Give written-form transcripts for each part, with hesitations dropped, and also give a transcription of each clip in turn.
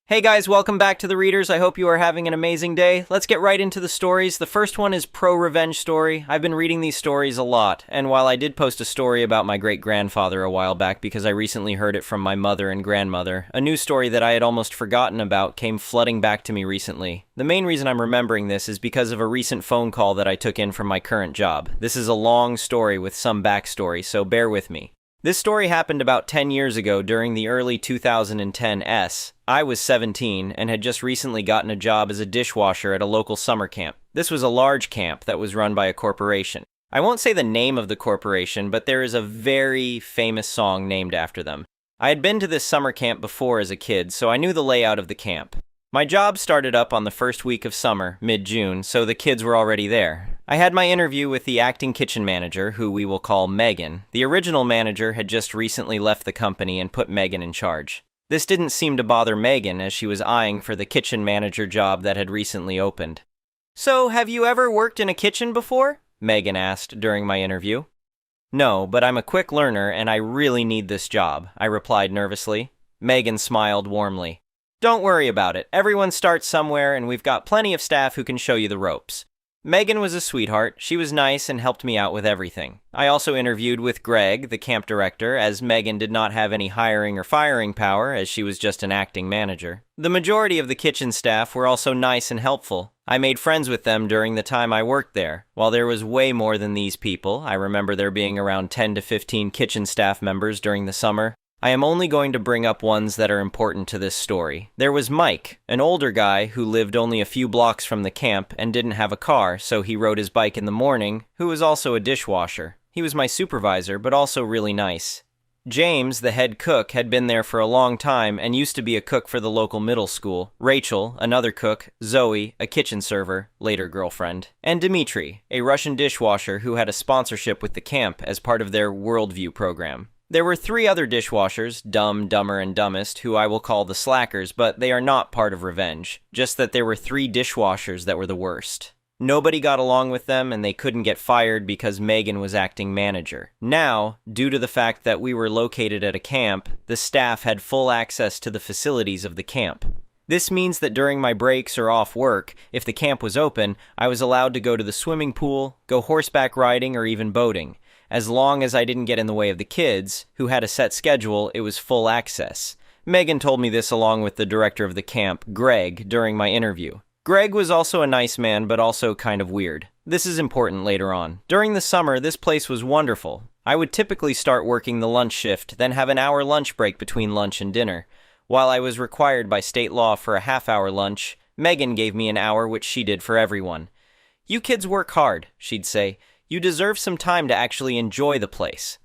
Hey guys, welcome back to the Readers. I hope you are having an amazing day. Let's get right into the stories. The first one is Pro-Revenge Story. I've been reading these stories a lot, and while I did post a story about my great-grandfather a while back because I recently heard it from my mother and grandmother, a new story that I had almost forgotten about came flooding back to me recently. The main reason I'm remembering this is because of a recent phone call that I took in from my current job. This is a long story with some backstory, so bear with me. This story happened about 10 years ago during the early 2010s. I was 17 and had just recently gotten a job as a dishwasher at a local summer camp. This was a large camp that was run by a corporation. I won't say the name of the corporation, but there is a very famous song named after them. I had been to this summer camp before as a kid, so I knew the layout of the camp. My job started up on the first week of summer, mid-June, so the kids were already there. I had my interview with the acting kitchen manager, who we will call Megan. The original manager had just recently left the company and put Megan in charge. This didn't seem to bother Megan as she was eyeing for the kitchen manager job that had recently opened. "So, have you ever worked in a kitchen before?" Megan asked during my interview. "No, but I'm a quick learner and I really need this job," I replied nervously. Megan smiled warmly. "Don't worry about it. Everyone starts somewhere and we've got plenty of staff who can show you the ropes." Megan was a sweetheart. She was nice and helped me out with everything. I also interviewed with Greg, the camp director, as Megan did not have any hiring or firing power as she was just an acting manager. The majority of the kitchen staff were also nice and helpful. I made friends with them during the time I worked there. While there was way more than these people, I remember there being around 10 to 15 kitchen staff members during the summer. I am only going to bring up ones that are important to this story. There was Mike, an older guy who lived only a few blocks from the camp and didn't have a car, so he rode his bike in the morning, who was also a dishwasher. He was my supervisor, but also really nice. James, the head cook, had been there for a long time and used to be a cook for the local middle school. Rachel, another cook. Zoe, a kitchen server, later girlfriend. And Dmitri, a Russian dishwasher who had a sponsorship with the camp as part of their Worldview program. There were 3 other dishwashers, Dumb, Dumber, and Dumbest, who I will call the slackers, but they are not part of Revenge. Just that there were 3 dishwashers that were the worst. Nobody got along with them, and they couldn't get fired because Megan was acting manager. Now, due to the fact that we were located at a camp, the staff had full access to the facilities of the camp. This means that during my breaks or off work, if the camp was open, I was allowed to go to the swimming pool, go horseback riding, or even boating. As long as I didn't get in the way of the kids, who had a set schedule, it was full access. Megan told me this along with the director of the camp, Greg, during my interview. Greg was also a nice man, but also kind of weird. This is important later on. During the summer, this place was wonderful. I would typically start working the lunch shift, then have an hour lunch break between lunch and dinner. While I was required by state law for a half-hour lunch, Megan gave me an hour, which she did for everyone. "You kids work hard," she'd say. "You deserve some time to actually enjoy the place."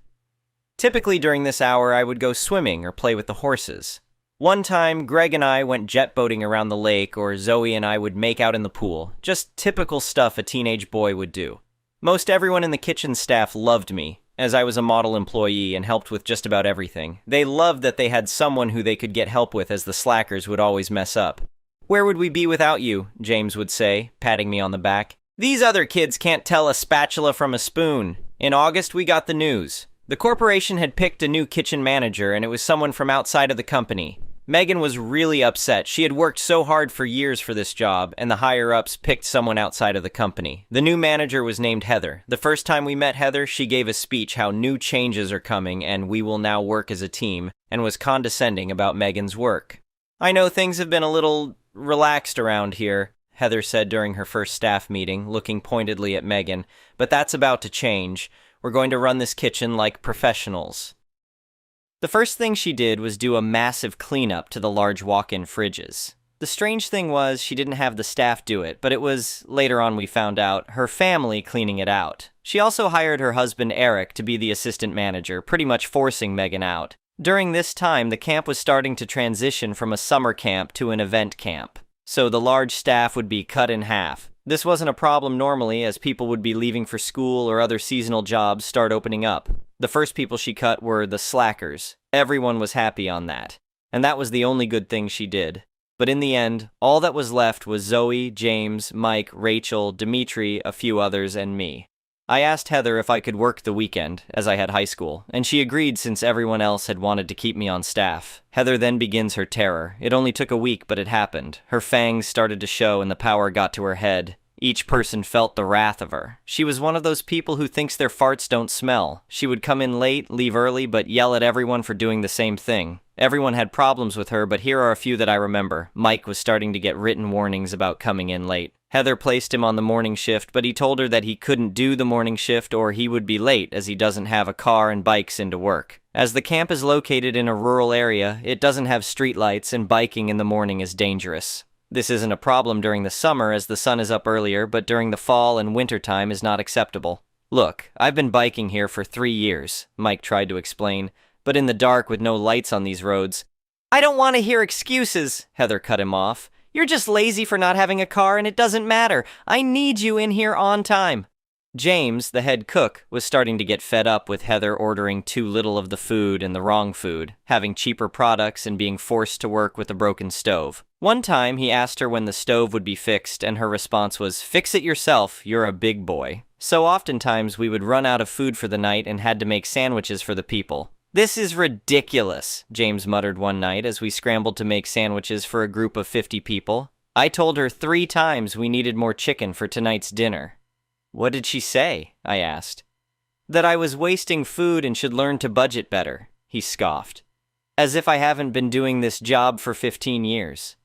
Typically during this hour, I would go swimming or play with the horses. One time, Greg and I went jet boating around the lake, or Zoe and I would make out in the pool. Just typical stuff a teenage boy would do. Most everyone in the kitchen staff loved me, as I was a model employee and helped with just about everything. They loved that they had someone who they could get help with, as the slackers would always mess up. "Where would we be without you?" James would say, patting me on the back. "These other kids can't tell a spatula from a spoon." In August, we got the news. The corporation had picked a new kitchen manager, and it was someone from outside of the company. Megan was really upset. She had worked so hard for years for this job, and the higher-ups picked someone outside of the company. The new manager was named Heather. The first time we met Heather, she gave a speech how new changes are coming and we will now work as a team, and was condescending about Megan's work. "I know things have been a little relaxed around here," Heather said during her first staff meeting, looking pointedly at Megan, "but that's about to change. We're going to run this kitchen like professionals." The first thing she did was do a massive cleanup to the large walk-in fridges. The strange thing was she didn't have the staff do it, but it was, later on we found out, her family cleaning it out. She also hired her husband Eric to be the assistant manager, pretty much forcing Megan out. During this time, the camp was starting to transition from a summer camp to an event camp. So the large staff would be cut in half. This wasn't a problem normally, as people would be leaving for school or other seasonal jobs start opening up. The first people she cut were the slackers. Everyone was happy on that. And that was the only good thing she did. But in the end, all that was left was Zoe, James, Mike, Rachel, Dmitri, a few others, and me. I asked Heather if I could work the weekend, as I had high school, and she agreed since everyone else had wanted to keep me on staff. Heather then begins her terror. It only took a week, but it happened. Her fangs started to show and the power got to her head. Each person felt the wrath of her. She was one of those people who thinks their farts don't smell. She would come in late, leave early, but yell at everyone for doing the same thing. Everyone had problems with her, but here are a few that I remember. Mike was starting to get written warnings about coming in late. Heather placed him on the morning shift, but he told her that he couldn't do the morning shift or he would be late as he doesn't have a car and bikes into work. As the camp is located in a rural area, it doesn't have streetlights and biking in the morning is dangerous. This isn't a problem during the summer as the sun is up earlier, but during the fall and winter time is not acceptable. Look, I've been biking here for 3 years, Mike tried to explain, but in the dark with no lights on these roads. I don't want to hear excuses, Heather cut him off. You're just lazy for not having a car and it doesn't matter. I need you in here on time. James, the head cook, was starting to get fed up with Heather ordering too little of the food and the wrong food, having cheaper products and being forced to work with a broken stove. One time, he asked her when the stove would be fixed, and her response was, "Fix it yourself, you're a big boy." So oftentimes, we would run out of food for the night and had to make sandwiches for the people. This is ridiculous, James muttered one night as we scrambled to make sandwiches for a group of 50 people. I told her 3 times we needed more chicken for tonight's dinner. What did she say? I asked. That I was wasting food and should learn to budget better, he scoffed. As if I haven't been doing this job for 15 years.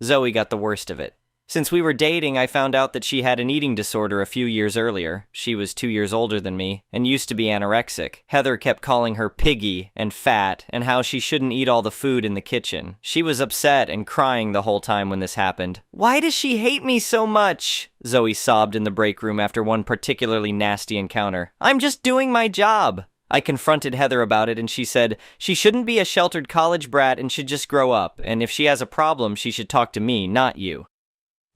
Zoe got the worst of it. Since we were dating, I found out that she had an eating disorder a few years earlier. She was 2 years older than me and used to be anorexic. Heather kept calling her piggy and fat and how she shouldn't eat all the food in the kitchen. She was upset and crying the whole time when this happened. Why does she hate me so much? Zoe sobbed in the break room after one particularly nasty encounter. I'm just doing my job. I confronted Heather about it and she said she shouldn't be a sheltered college brat and should just grow up, and if she has a problem, she should talk to me, not you.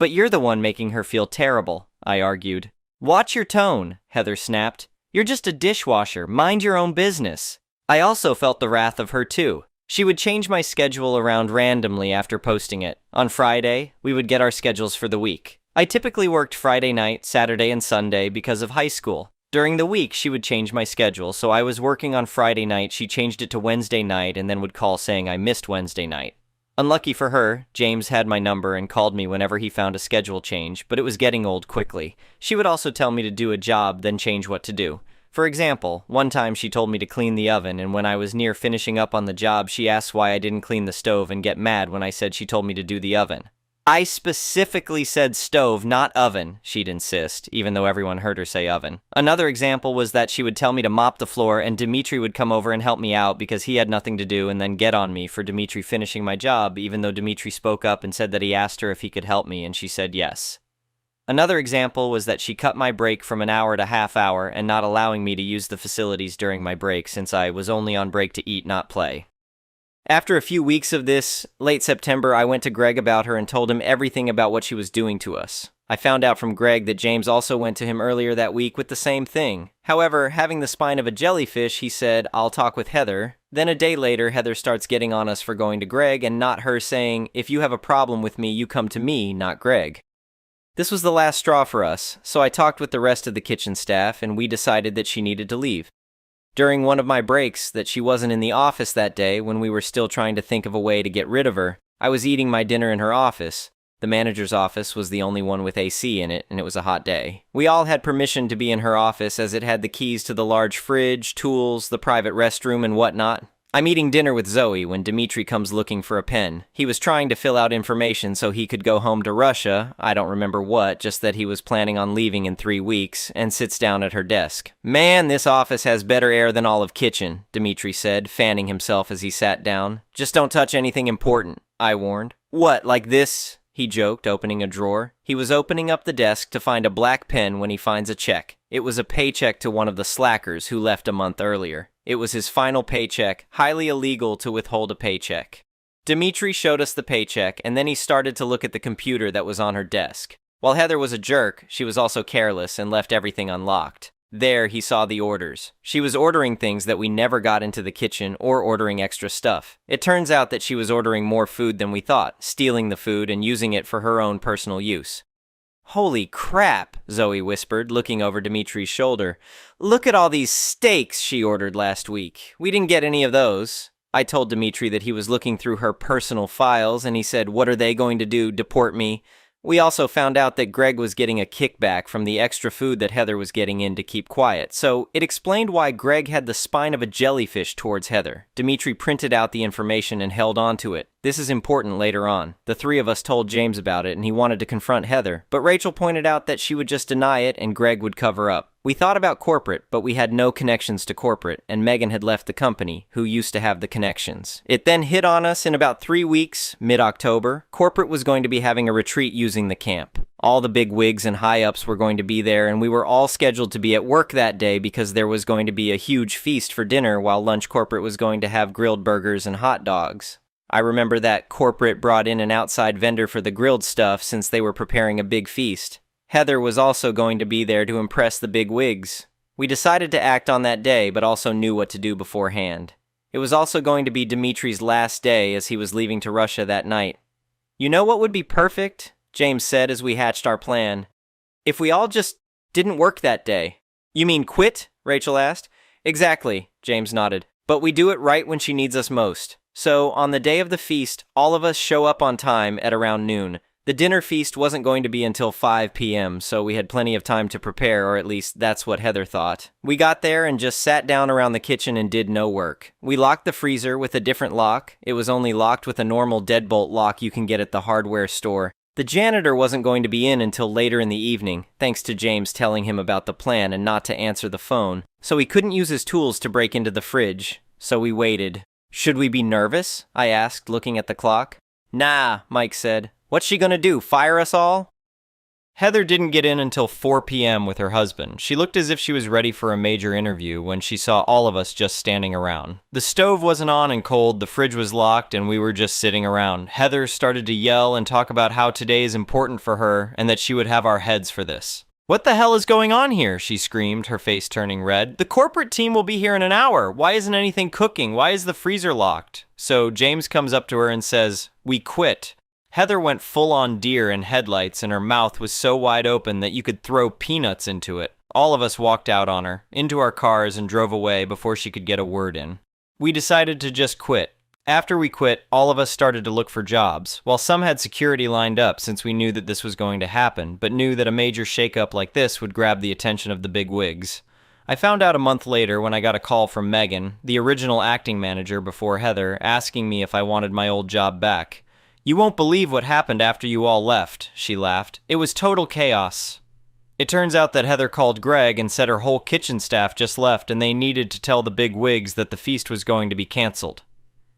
But you're the one making her feel terrible, I argued. Watch your tone, Heather snapped. You're just a dishwasher, mind your own business. I also felt the wrath of her too. She would change my schedule around randomly after posting it. On Friday, we would get our schedules for the week. I typically worked Friday night, Saturday, and Sunday because of high school. During the week, she would change my schedule, so I was working on Friday night, she changed it to Wednesday night, and then would call saying I missed Wednesday night. Unlucky for her, James had my number and called me whenever he found a schedule change, but it was getting old quickly. She would also tell me to do a job, then change what to do. For example, one time she told me to clean the oven, and when I was near finishing up on the job, she asked why I didn't clean the stove and get mad when I said she told me to do the oven. I specifically said stove, not oven, she'd insist, even though everyone heard her say oven. Another example was that she would tell me to mop the floor and Dimitri would come over and help me out because he had nothing to do and then get on me for Dimitri finishing my job, even though Dimitri spoke up and said that he asked her if he could help me and she said yes. Another example was that she cut my break from an hour to half hour and not allowing me to use the facilities during my break since I was only on break to eat, not play. After a few weeks of this, late September, I went to Greg about her and told him everything about what she was doing to us. I found out from Greg that James also went to him earlier that week with the same thing. However, having the spine of a jellyfish, he said, I'll talk with Heather. Then a day later, Heather starts getting on us for going to Greg and not her saying, if you have a problem with me, you come to me, not Greg. This was the last straw for us, so I talked with the rest of the kitchen staff and we decided that she needed to leave. During one of my breaks, that she wasn't in the office that day when we were still trying to think of a way to get rid of her, I was eating my dinner in her office. The manager's office was the only one with AC in it, and it was a hot day. We all had permission to be in her office as it had the keys to the large fridge, tools, the private restroom, and whatnot. I'm eating dinner with Zoe when Dimitri comes looking for a pen. He was trying to fill out information so he could go home to Russia, I don't remember what, just that he was planning on leaving in 3 weeks, and sits down at her desk. Man, this office has better air than all of kitchen, Dimitri said, fanning himself as he sat down. Just don't touch anything important, I warned. What, like this? He joked, opening a drawer. He was opening up the desk to find a black pen when he finds a check. It was a paycheck to one of the slackers who left a month earlier. It was his final paycheck, highly illegal to withhold a paycheck. Dimitri showed us the paycheck, and then he started to look at the computer that was on her desk. While Heather was a jerk, she was also careless and left everything unlocked. There, he saw the orders. She was ordering things that we never got into the kitchen or ordering extra stuff. It turns out that she was ordering more food than we thought, stealing the food and using it for her own personal use. Holy crap, Zoe whispered, looking over Dimitri's shoulder. Look at all these steaks she ordered last week. We didn't get any of those. I told Dimitri that he was looking through her personal files, and he said, "What are they going to do, deport me?" We also found out that Greg was getting a kickback from the extra food that Heather was getting in to keep quiet, so it explained why Greg had the spine of a jellyfish towards Heather. Dimitri printed out the information and held on to it. This is important later on. The three of us told James about it, and he wanted to confront Heather, but Rachel pointed out that she would just deny it and Greg would cover up. We thought about corporate, but we had no connections to corporate, and Megan had left the company, who used to have the connections. It then hit on us in about 3 weeks, mid-October. Corporate was going to be having a retreat using the camp. All the big wigs and high-ups were going to be there, and we were all scheduled to be at work that day because there was going to be a huge feast for dinner while lunch corporate was going to have grilled burgers and hot dogs. I remember that corporate brought in an outside vendor for the grilled stuff since they were preparing a big feast. Heather was also going to be there to impress the big wigs. We decided to act on that day, but also knew what to do beforehand. It was also going to be Dimitri's last day as he was leaving to Russia that night. "You know what would be perfect?" James said as we hatched our plan. "If we all just didn't work that day." "You mean quit?" Rachel asked. "Exactly," James nodded. "But we do it right when she needs us most. So, on the day of the feast, all of us show up on time at around noon. The dinner feast wasn't going to be until 5 p.m., so we had plenty of time to prepare, or at least that's what Heather thought. We got there and just sat down around the kitchen and did no work. We locked the freezer with a different lock. It was only locked with a normal deadbolt lock you can get at the hardware store. The janitor wasn't going to be in until later in the evening, thanks to James telling him about the plan and not to answer the phone, so he couldn't use his tools to break into the fridge. So we waited. "Should we be nervous?" I asked, looking at the clock. "Nah," Mike said. "What's she gonna do, fire us all?" Heather didn't get in until 4 p.m. with her husband. She looked as if she was ready for a major interview when she saw all of us just standing around. The stove wasn't on and cold, the fridge was locked, and we were just sitting around. Heather started to yell and talk about how today is important for her and that she would have our heads for this. "What the hell is going on here?" she screamed, her face turning red. "The corporate team will be here in an hour. Why isn't anything cooking? Why is the freezer locked?" So James comes up to her and says, "We quit." Heather went full-on deer in headlights, and her mouth was so wide open that you could throw peanuts into it. All of us walked out on her, into our cars, and drove away before she could get a word in. We decided to just quit. After we quit, all of us started to look for jobs. While some had security lined up since we knew that this was going to happen, but knew that a major shakeup like this would grab the attention of the big wigs. I found out a month later when I got a call from Megan, the original acting manager before Heather, asking me if I wanted my old job back. "You won't believe what happened after you all left," she laughed. "It was total chaos." It turns out that Heather called Greg and said her whole kitchen staff just left and they needed to tell the big wigs that the feast was going to be canceled.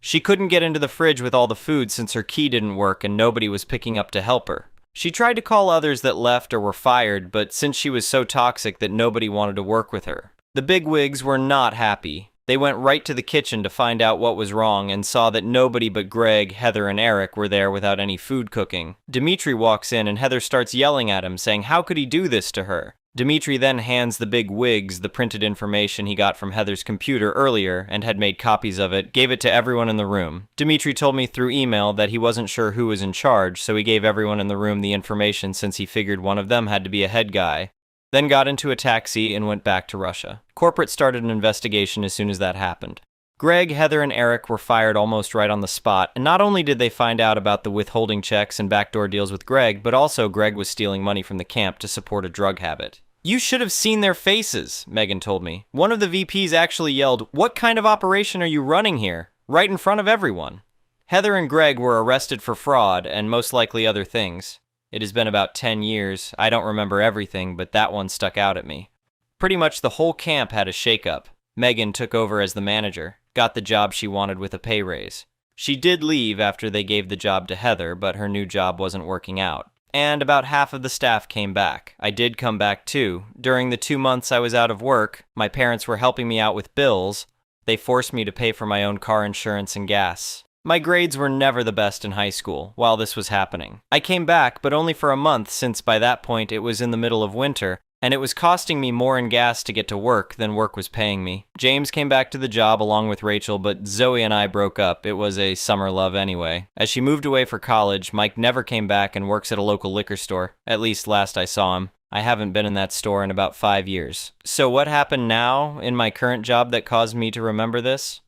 She couldn't get into the fridge with all the food since her key didn't work and nobody was picking up to help her. She tried to call others that left or were fired, but since she was so toxic that nobody wanted to work with her. The big wigs were not happy. They went right to the kitchen to find out what was wrong and saw that nobody but Greg, Heather, and Eric were there without any food cooking. Dimitri walks in and Heather starts yelling at him, saying how could he do this to her? Dimitri then hands the big wigs the printed information he got from Heather's computer earlier and had made copies of it, gave it to everyone in the room. Dimitri told me through email that he wasn't sure who was in charge, so he gave everyone in the room the information since he figured one of them had to be a head guy. Then got into a taxi and went back to Russia. Corporate started an investigation as soon as that happened. Greg, Heather, and Eric were fired almost right on the spot, and not only did they find out about the withholding checks and backdoor deals with Greg, but also Greg was stealing money from the camp to support a drug habit. "You should have seen their faces," Megan told me. One of the VPs actually yelled, "What kind of operation are you running here?" right in front of everyone. Heather and Greg were arrested for fraud and most likely other things. It has been about 10 years. I don't remember everything, but that one stuck out at me. Pretty much the whole camp had a shakeup. Megan took over as the manager, got the job she wanted with a pay raise. She did leave after they gave the job to Heather, but her new job wasn't working out. And about half of the staff came back. I did come back too. During the 2 months I was out of work, my parents were helping me out with bills. They forced me to pay for my own car insurance and gas. My grades were never the best in high school while this was happening. I came back, but only for a month since by that point it was in the middle of winter. and it was costing me more in gas to get to work than work was paying me. James came back to the job along with Rachel, but Zoe and I broke up. It was a summer love anyway. As she moved away for college, Mike never came back and works at a local liquor store, at least last I saw him. I haven't been in that store in about 5 years. So what happened now in my current job that caused me to remember this?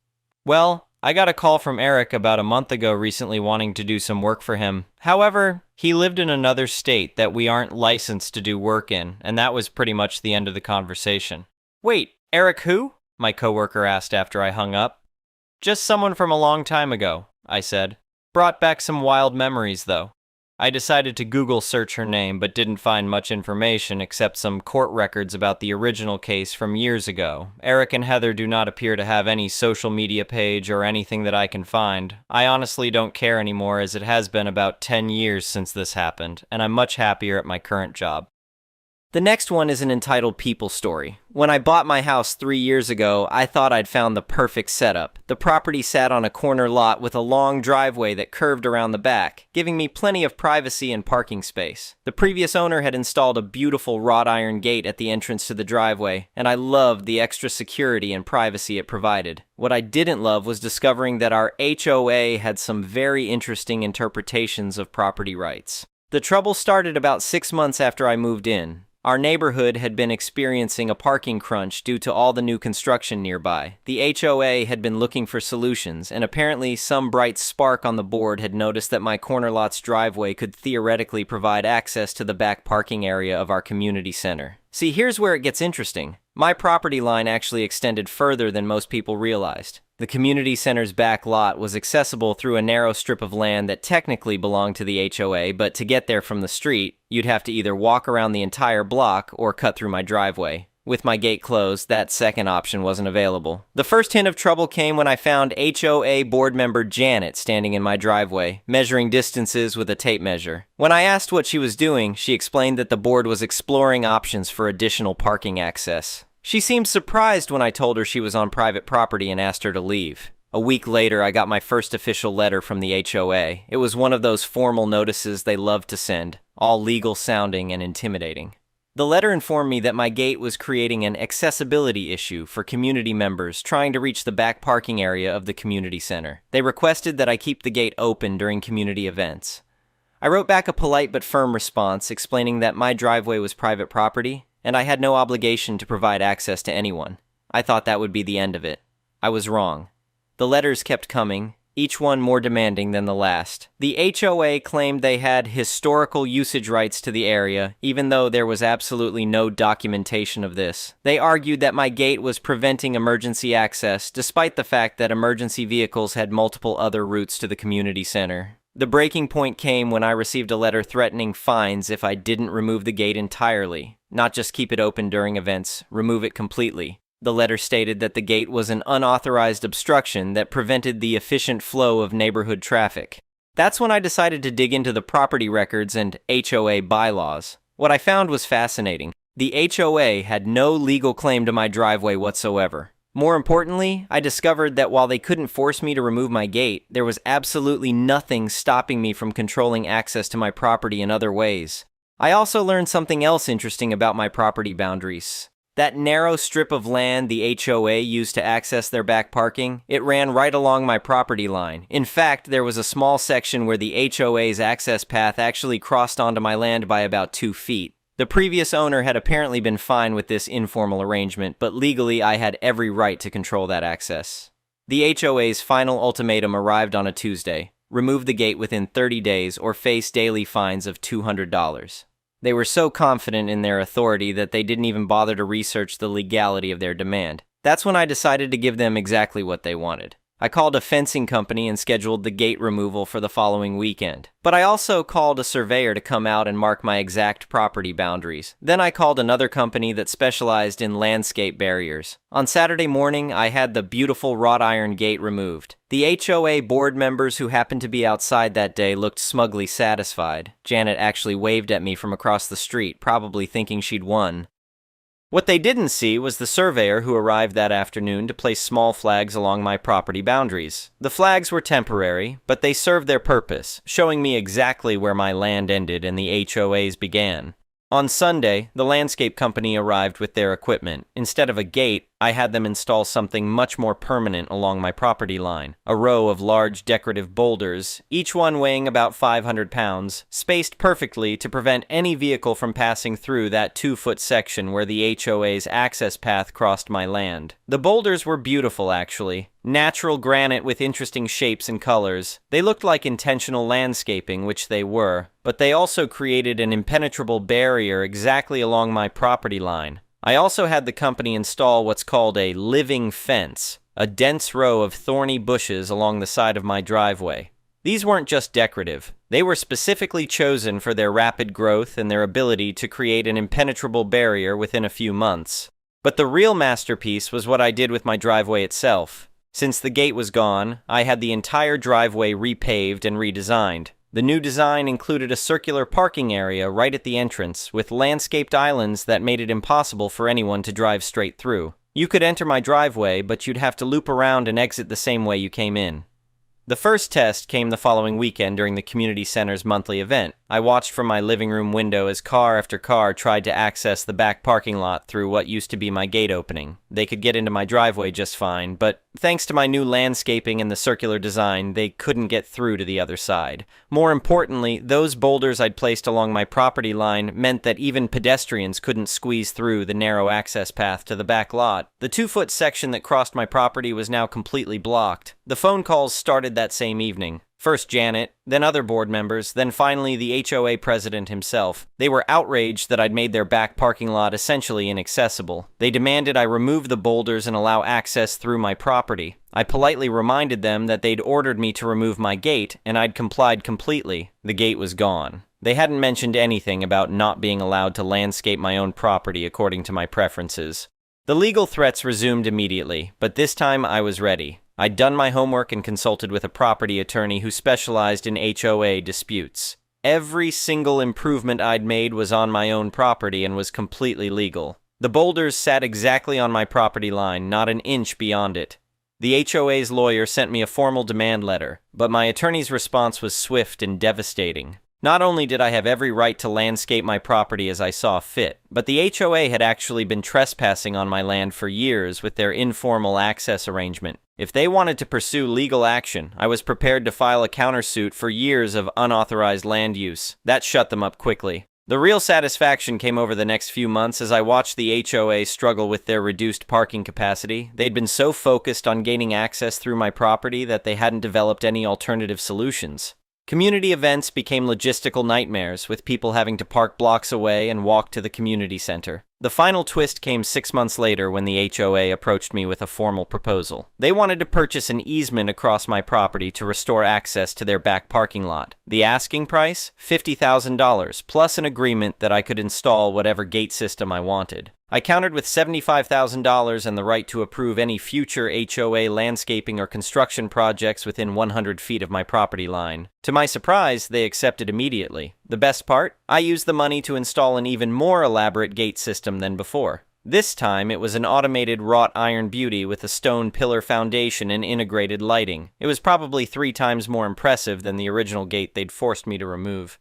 Well, I got a call from Eric about a month ago recently wanting to do some work for him. However, he lived in another state that we aren't licensed to do work in, and that was pretty much the end of the conversation. Wait, Eric who? My coworker asked after I hung up. Just someone from a long time ago, I said. Brought back some wild memories, though. I decided to Google search her name, but didn't find much information except some court records about the original case from years ago. Eric and Heather do not appear to have any social media page or anything that I can find. I honestly don't care anymore, as it has been about 10 years since this happened, and I'm much happier at my current job. The next one is an entitled People Story. When I bought my house 3 years ago, I thought I'd found the perfect setup. The property sat on a corner lot with a long driveway that curved around the back, giving me plenty of privacy and parking space. The previous owner had installed a beautiful wrought iron gate at the entrance to the driveway, and I loved the extra security and privacy it provided. What I didn't love was discovering that our HOA had some very interesting interpretations of property rights. The trouble started about 6 months after I moved in. Our neighborhood had been experiencing a parking crunch due to all the new construction nearby. The HOA had been looking for solutions, and apparently some bright spark on the board had noticed that my corner lot's driveway could theoretically provide access to the back parking area of our community center. See, here's where it gets interesting. My property line actually extended further than most people realized. The community center's back lot was accessible through a narrow strip of land that technically belonged to the HOA, but to get there from the street, you'd have to either walk around the entire block or cut through my driveway. With my gate closed, that second option wasn't available. The first hint of trouble came when I found HOA board member Janet standing in my driveway, measuring distances with a tape measure. When I asked what she was doing, she explained that the board was exploring options for additional parking access. She seemed surprised when I told her she was on private property and asked her to leave. A week later, I got my first official letter from the HOA. It was one of those formal notices they love to send, all legal sounding and intimidating. The letter informed me that my gate was creating an accessibility issue for community members trying to reach the back parking area of the community center. They requested that I keep the gate open during community events. I wrote back a polite but firm response explaining that my driveway was private property, and I had no obligation to provide access to anyone. I thought that would be the end of it. I was wrong. The letters kept coming, each one more demanding than the last. The HOA claimed they had historical usage rights to the area, even though there was absolutely no documentation of this. They argued that my gate was preventing emergency access, despite the fact that emergency vehicles had multiple other routes to the community center. The breaking point came when I received a letter threatening fines if I didn't remove the gate entirely. Not just keep it open during events, remove it completely. The letter stated that the gate was an unauthorized obstruction that prevented the efficient flow of neighborhood traffic. That's when I decided to dig into the property records and HOA bylaws. What I found was fascinating. The HOA had no legal claim to my driveway whatsoever. More importantly, I discovered that while they couldn't force me to remove my gate, there was absolutely nothing stopping me from controlling access to my property in other ways. I also learned something else interesting about my property boundaries. That narrow strip of land the HOA used to access their back parking, it ran right along my property line. In fact, there was a small section where the HOA's access path actually crossed onto my land by about 2 feet. The previous owner had apparently been fine with this informal arrangement, but legally I had every right to control that access. The HOA's final ultimatum arrived on a Tuesday. Remove the gate within 30 days or face daily fines of $200. They were so confident in their authority that they didn't even bother to research the legality of their demand. That's when I decided to give them exactly what they wanted. I called a fencing company and scheduled the gate removal for the following weekend. But I also called a surveyor to come out and mark my exact property boundaries. Then I called another company that specialized in landscape barriers. On Saturday morning, I had the beautiful wrought iron gate removed. The HOA board members who happened to be outside that day looked smugly satisfied. Janet actually waved at me from across the street, probably thinking she'd won. What they didn't see was the surveyor who arrived that afternoon to place small flags along my property boundaries. The flags were temporary, but they served their purpose, showing me exactly where my land ended and the HOA's began. On Sunday, the landscape company arrived with their equipment. Instead of a gate, I had them install something much more permanent along my property line. A row of large decorative boulders, each one weighing about 500 pounds, spaced perfectly to prevent any vehicle from passing through that 2-foot section where the HOA's access path crossed my land. The boulders were beautiful, actually. Natural granite with interesting shapes and colors. They looked like intentional landscaping, which they were, but they also created an impenetrable barrier exactly along my property line. I also had the company install what's called a living fence, a dense row of thorny bushes along the side of my driveway. These weren't just decorative. They were specifically chosen for their rapid growth and their ability to create an impenetrable barrier within a few months. But the real masterpiece was what I did with my driveway itself. Since the gate was gone, I had the entire driveway repaved and redesigned. The new design included a circular parking area right at the entrance, with landscaped islands that made it impossible for anyone to drive straight through. You could enter my driveway, but you'd have to loop around and exit the same way you came in. The first test came the following weekend during the community center's monthly event. I watched from my living room window as car after car tried to access the back parking lot through what used to be my gate opening. They could get into my driveway just fine, but thanks to my new landscaping and the circular design, they couldn't get through to the other side. More importantly, those boulders I'd placed along my property line meant that even pedestrians couldn't squeeze through the narrow access path to the back lot. The 2-foot section that crossed my property was now completely blocked. The phone calls started that same evening. First Janet, then other board members, then finally the HOA president himself. They were outraged that I'd made their back parking lot essentially inaccessible. They demanded I remove the boulders and allow access through my property. I politely reminded them that they'd ordered me to remove my gate, and I'd complied completely. The gate was gone. They hadn't mentioned anything about not being allowed to landscape my own property according to my preferences. The legal threats resumed immediately, but this time I was ready. I'd done my homework and consulted with a property attorney who specialized in HOA disputes. Every single improvement I'd made was on my own property and was completely legal. The boulders sat exactly on my property line, not an inch beyond it. The HOA's lawyer sent me a formal demand letter, but my attorney's response was swift and devastating. Not only did I have every right to landscape my property as I saw fit, but the HOA had actually been trespassing on my land for years with their informal access arrangement. If they wanted to pursue legal action, I was prepared to file a countersuit for years of unauthorized land use. That shut them up quickly. The real satisfaction came over the next few months as I watched the HOA struggle with their reduced parking capacity. They'd been so focused on gaining access through my property that they hadn't developed any alternative solutions. Community events became logistical nightmares, with people having to park blocks away and walk to the community center. The final twist came 6 months later when the HOA approached me with a formal proposal. They wanted to purchase an easement across my property to restore access to their back parking lot. The asking price? $50,000, plus an agreement that I could install whatever gate system I wanted. I countered with $75,000 and the right to approve any future HOA landscaping or construction projects within 100 feet of my property line. To my surprise, they accepted immediately. The best part? I used the money to install an even more elaborate gate system than before. This time, it was an automated wrought iron beauty with a stone pillar foundation and integrated lighting. It was probably 3 times more impressive than the original gate they'd forced me to remove.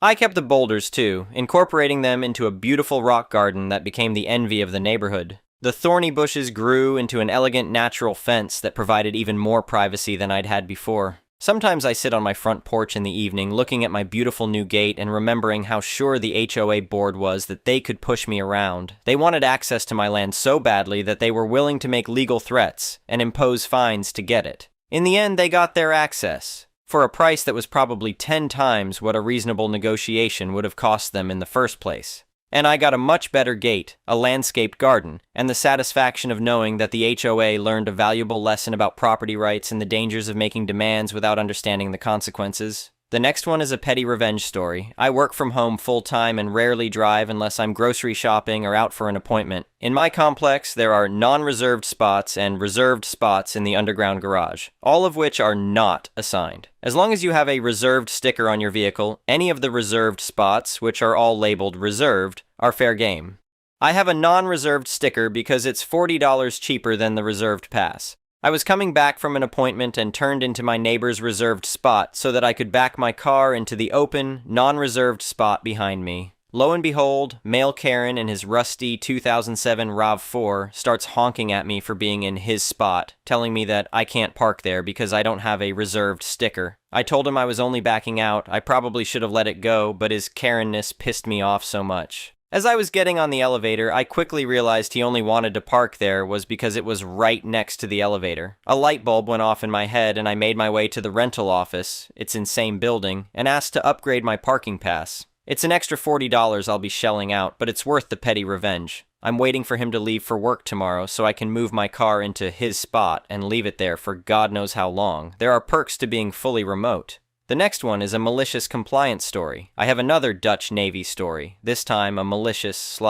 I kept the boulders too, incorporating them into a beautiful rock garden that became the envy of the neighborhood. The thorny bushes grew into an elegant natural fence that provided even more privacy than I'd had before. Sometimes I sit on my front porch in the evening looking at my beautiful new gate and remembering how sure the HOA board was that they could push me around. They wanted access to my land so badly that they were willing to make legal threats and impose fines to get it. In the end, they got their access, for a price that was probably 10 times what a reasonable negotiation would have cost them in the first place. And I got a much better gate, a landscaped garden, and the satisfaction of knowing that the HOA learned a valuable lesson about property rights and the dangers of making demands without understanding the consequences. The next one is a petty revenge story. I work from home full-time and rarely drive unless I'm grocery shopping or out for an appointment. In my complex, there are non-reserved spots and reserved spots in the underground garage, all of which are not assigned. As long as you have a reserved sticker on your vehicle, any of the reserved spots, which are all labeled reserved, are fair game. I have a non-reserved sticker because it's $40 cheaper than the reserved pass. I was coming back from an appointment and turned into my neighbor's reserved spot so that I could back my car into the open, non-reserved spot behind me. Lo and behold, male Karen in his rusty 2007 RAV4 starts honking at me for being in his spot, telling me that I can't park there because I don't have a reserved sticker. I told him I was only backing out. I probably should have let it go, but his Karen-ness pissed me off so much. As I was getting on the elevator, I quickly realized he only wanted to park there was because it was right next to the elevator. A light bulb went off in my head and I made my way to the rental office, it's in same building, and asked to upgrade my parking pass. It's an extra $40 I'll be shelling out, but it's worth the petty revenge. I'm waiting for him to leave for work tomorrow so I can move my car into his spot and leave it there for God knows how long. There are perks to being fully remote. The next one is a malicious compliance story. I have another Dutch Navy story, this time a malicious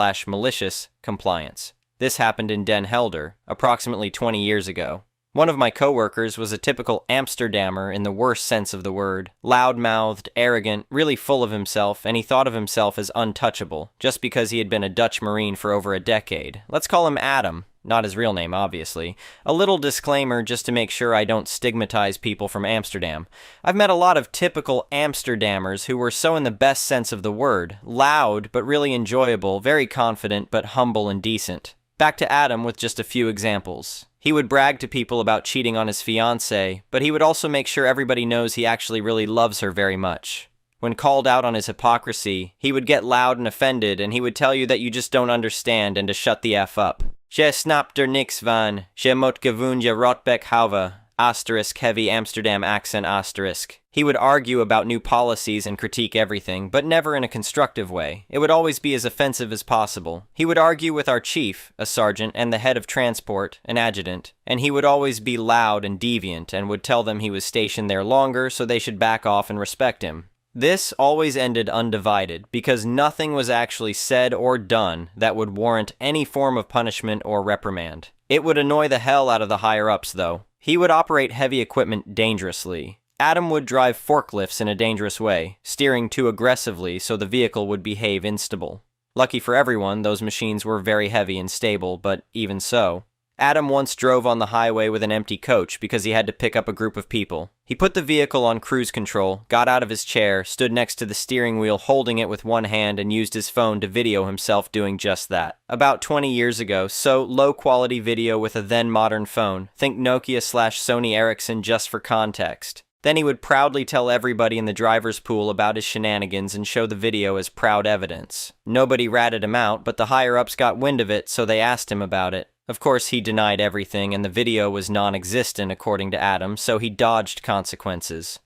compliance. This happened in Den Helder, approximately 20 years ago. One of my coworkers was a typical Amsterdammer in the worst sense of the word. Loud-mouthed, arrogant, really full of himself, and he thought of himself as untouchable, just because he had been a Dutch Marine for over a decade. Let's call him Adam. Not his real name, obviously. A little disclaimer just to make sure I don't stigmatize people from Amsterdam. I've met a lot of typical Amsterdammers who were so in the best sense of the word. Loud, but really enjoyable, very confident, but humble and decent. Back to Adam with just a few examples. He would brag to people about cheating on his fiancée, but he would also make sure everybody knows he actually really loves her very much. When called out on his hypocrisy, he would get loud and offended, and he would tell you that you just don't understand and to shut the F up. Je snapt er niks van, je moet gewoon je rotbek houden, asterisk heavy Amsterdam accent asterisk. He would argue about new policies and critique everything, but never in a constructive way. It would always be as offensive as possible. He would argue with our chief, a sergeant, and the head of transport, an adjutant, and he would always be loud and deviant and would tell them he was stationed there longer so they should back off and respect him. This always ended undivided because nothing was actually said or done that would warrant any form of punishment or reprimand. It would annoy the hell out of the higher-ups, though. He would operate heavy equipment dangerously. Adam would drive forklifts in a dangerous way, steering too aggressively so the vehicle would behave instable. Lucky for everyone, those machines were very heavy and stable, but even so. Adam once drove on the highway with an empty coach because he had to pick up a group of people. He put the vehicle on cruise control, got out of his chair, stood next to the steering wheel holding it with one hand and used his phone to video himself doing just that. About 20 years ago, so low-quality video with a then-modern phone. Think Nokia/Sony Ericsson just for context. Then he would proudly tell everybody in the driver's pool about his shenanigans and show the video as proud evidence. Nobody ratted him out, but the higher-ups got wind of it, so they asked him about it. Of course, he denied everything, and the video was non-existent according to Adam, so he dodged consequences.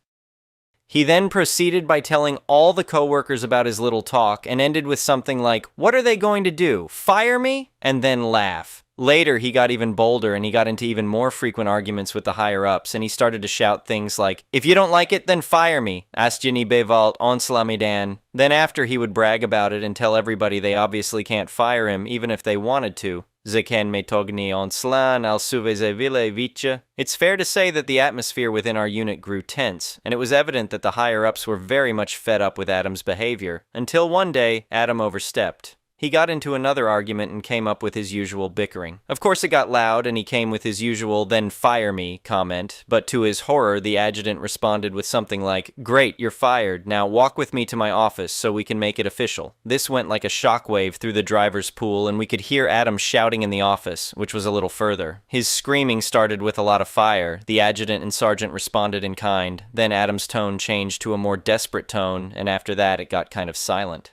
He then proceeded by telling all the coworkers about his little talk and ended with something like, "What are they going to do? Fire me?" and then laugh. Later, he got even bolder and he got into even more frequent arguments with the higher-ups, and he started to shout things like, "If you don't like it, then fire me. Astjini bevalt onslamidan." Then after, he would brag about it and tell everybody they obviously can't fire him even if they wanted to. Zeken metogni onslan al suvezevile vice. It's fair to say that the atmosphere within our unit grew tense, and it was evident that the higher-ups were very much fed up with Adam's behavior, until one day, Adam overstepped. He got into another argument and came up with his usual bickering. Of course it got loud and he came with his usual "then fire me" comment, but to his horror the adjutant responded with something like, "Great, you're fired. Now walk with me to my office so we can make it official." This went like a shockwave through the driver's pool and we could hear Adam shouting in the office, which was a little further. His screaming started with a lot of fire. The adjutant and sergeant responded in kind. Then Adam's tone changed to a more desperate tone, and after that it got kind of silent.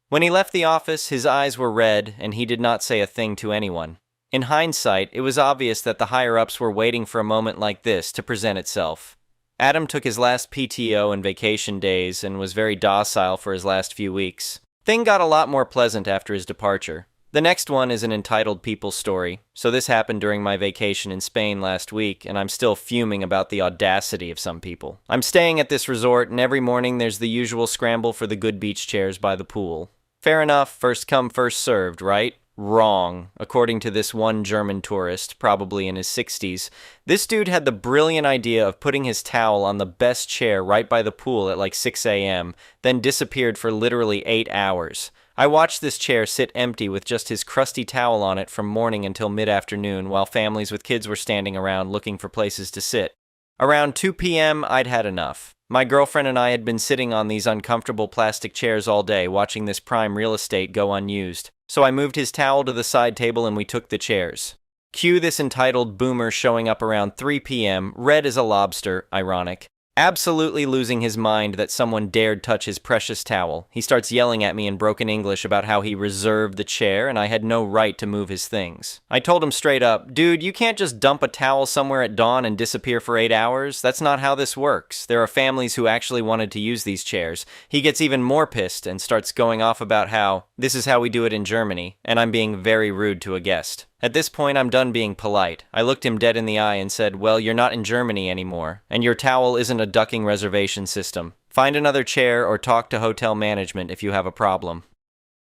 When he left the office, his eyes were red, and he did not say a thing to anyone. In hindsight, it was obvious that the higher-ups were waiting for a moment like this to present itself. Adam took his last PTO and vacation days and was very docile for his last few weeks. Things got a lot more pleasant after his departure. The next one is an entitled people story. So this happened during my vacation in Spain last week, and I'm still fuming about the audacity of some people. I'm staying at this resort, and every morning there's the usual scramble for the good beach chairs by the pool. Fair enough, first come, first served, right? Wrong. According to this one German tourist, probably in his 60s, this dude had the brilliant idea of putting his towel on the best chair right by the pool at like 6 a.m., then disappeared for literally 8 hours. I watched this chair sit empty with just his crusty towel on it from morning until mid-afternoon while families with kids were standing around looking for places to sit. Around 2 p.m., I'd had enough. My girlfriend and I had been sitting on these uncomfortable plastic chairs all day watching this prime real estate go unused, so I moved his towel to the side table and we took the chairs. Cue this entitled boomer showing up around 3 p.m., red as a lobster, ironic. Absolutely losing his mind that someone dared touch his precious towel. He starts yelling at me in broken English about how he reserved the chair and I had no right to move his things. I told him straight up, dude, you can't just dump a towel somewhere at dawn and disappear for 8 hours. That's not how this works. There are families who actually wanted to use these chairs. He gets even more pissed and starts going off about how this is how we do it in Germany, and I'm being very rude to a guest. At this point, I'm done being polite. I looked him dead in the eye and said, well, you're not in Germany anymore, and your towel isn't a ducking reservation system. Find another chair or talk to hotel management if you have a problem.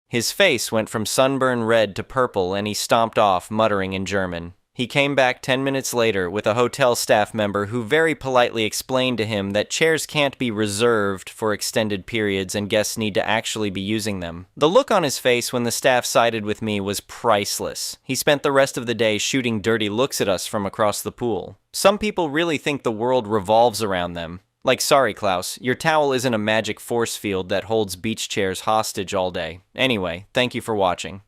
His face went from sunburn red to purple and he stomped off, muttering in German. He came back 10 minutes later with a hotel staff member who very politely explained to him that chairs can't be reserved for extended periods and guests need to actually be using them. The look on his face when the staff sided with me was priceless. He spent the rest of the day shooting dirty looks at us from across the pool. Some people really think the world revolves around them. Like, sorry, Klaus, your towel isn't a magic force field that holds beach chairs hostage all day. Anyway, thank you for watching.